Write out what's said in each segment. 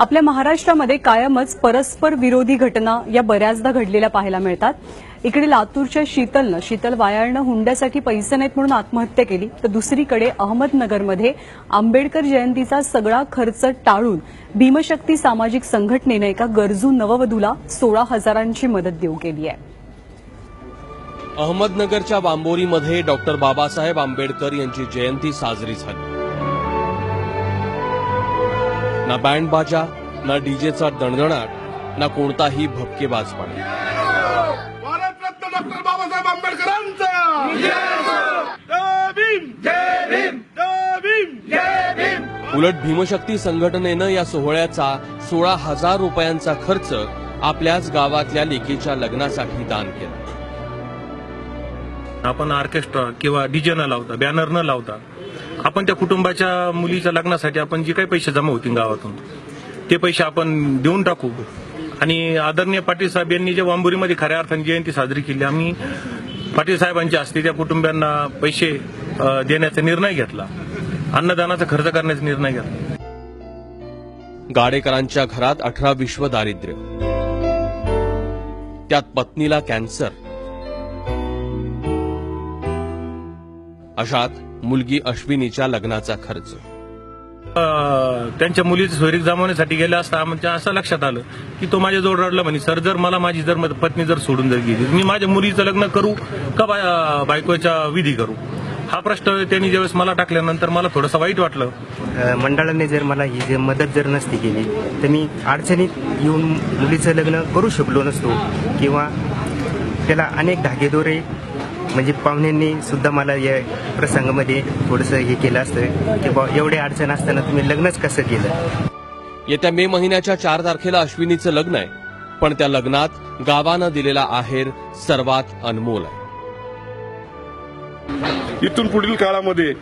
आपल्या महाराष्ट्रामध्ये कायमच परस्पर विरोधी घटना या बऱ्याचदा घडलेल्या पाहायला मिळतात। इकडे लातूरच्या शीतल वायाळनं हुंड्यासाठी पैसे नाहीत म्हणून आत्महत्या केली, तर दुसरीकडे अहमदनगरमध्ये आंबेडकर जयंतीचा सगळा खर्च टाळून भीमशक्ती सामाजिक संघटनेनं एका गरजू नववधूला 16,000ची मदत देऊ केली आहे। अहमदनगरच्या बांबोरीमध्ये डॉक्टर बाबासाहेब आंबेडकर यांची जयंती साजरी झाली। ना बँड बाजा, ना डीजेचा दणदणाट, ना कोणताही भपकेबाजपणा। भारतरत्न डॉक्टर बाबासाहेब आंबेडकरांचा जय भीम, जय भीम, जय भीम, जय भीम। उलट भीमशक्ती संघटनेनं या सोहळ्याचा 16,000 रुपयांचा खर्च आपल्याच गावातल्या लेकीच्या लग्नासाठी दान केला। आपण ऑर्केस्ट्रा किंवा डीजे न लावता, बॅनर न लावता आपण त्या कुटुंबाच्या मुलीच्या लग्नासाठी आपण जे काही पैसे जमा होतील गावातून ते पैसे आपण देऊन टाकू। आणि आदरणीय पाटील साहेब यांनी जे वांबुरीमध्ये खऱ्या अर्थाने जयंती साजरी केली, आम्ही पाटील साहेबांच्या हस्ते त्या कुटुंबियांना पैसे देण्याचा निर्णय घेतला, अन्नदानाचा खर्च करण्याचा निर्णय घेतला। गाडेकरांच्या घरात 18 विश्व दारिद्र्य, त्यात पत्नीला कॅन्सर। अशात मुलगी अश्विनीच्या लग्नाचा खर्च। त्यांच्या मुलीचं सोयरीक जमवण्यासाठी गेला असता आमच्या असं लक्षात आलं की तो माझ्याजवळ रडला म्हणे, सर जर मला माझी पत्नी जर सोडून जर गेली, मी माझ्या मुलीचं लग्न करू का बायकोच्या विधी करू, हा प्रश्न त्यांनी ज्यावेळेस मला टाकल्यानंतर मला थोडंसं वाईट वाटलं। मंडळाने जर मला ही जर मदत जर नसती केली तर मी अडचणीत येऊन मुलीचं लग्न करू शकलो नसतो, किंवा त्याला अनेक धागेदोरे म्हणजे पाहुण्यांनी सुद्धा मला या प्रसंगामध्ये थोडंसं हे केलं असतं की बा एवढे अडचण असताना तुम्ही लग्नच कसं केलं। येत्या मे महिन्याच्या 4 तारखेला अश्विनीचं लग्न आहे, पण त्या लग्नात गावानं दिलेला आहेर सर्वात अनमोल आहे। इथून पुढील काळामध्ये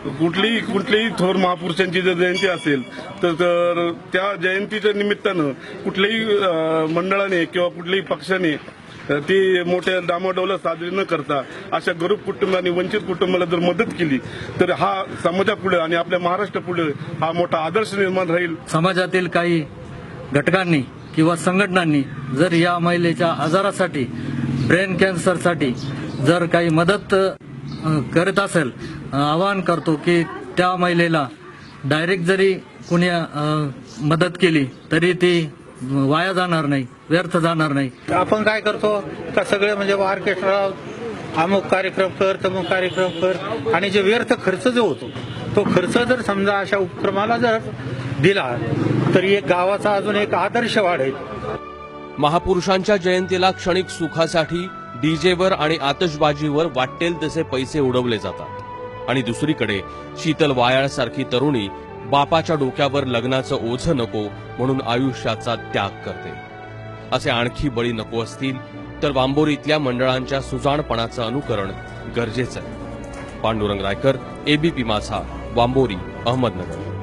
कुठल्याही थोर महापुरुषांची जर जयंती असेल तर त्या जयंतीच्या निमित्तानं कुठल्याही मंडळाने किंवा कुठल्याही पक्षाने ती मोठ्या डामाडौला साजरी न करता अशा गरीब कुटुंबांनी, वंचित कुटुंबाला जर मदत केली तर हा समाजापुढे आणि आपल्या महाराष्ट्रापुढे हा मोठा आदर्श निर्माण राहील। समाजातील काही घटकांनी किंवा संघटनांनी जर या महिलेच्या आजारासाठी, ब्रेन कॅन्सरसाठी जर काही मदत करत असेल, आवाहन करतो की त्या महिलेला डायरेक्ट जरी कुणी मदत केली तरी ती वाया जाणार नाही, व्यर्थ जाणार नाही। आपण काय करतो का सगळे म्हणजे ऑर्केस्ट्रा अमुक कार्यक्रम कर, तमुक कार्यक्रम कर, आणि जे व्यर्थ खर्च जो होतो तो खर्च जर समजा अशा उपक्रमाला जर दिला तर एक गावाचा अजून एक आदर्श वाढेल। महापुरुषांच्या जयंतीला क्षणिक सुखासाठी डीजेवर आणि आतषबाजीवर वाटेल तसे पैसे उडवले जातात, आणि दुसरीकडे शीतल वायाळसारखी तरुणी बापाच्या डोक्यावर लग्नाचं ओझं नको म्हणून आयुष्याचा त्याग करते। असे आणखी बळी नको असतील तर बांबोरीतल्या मंडळांच्या सुजाणपणाचं अनुकरण गरजेचं आहे। पांडुरंग रायकर, एबीपी माझा, बांबोरी, अहमदनगर।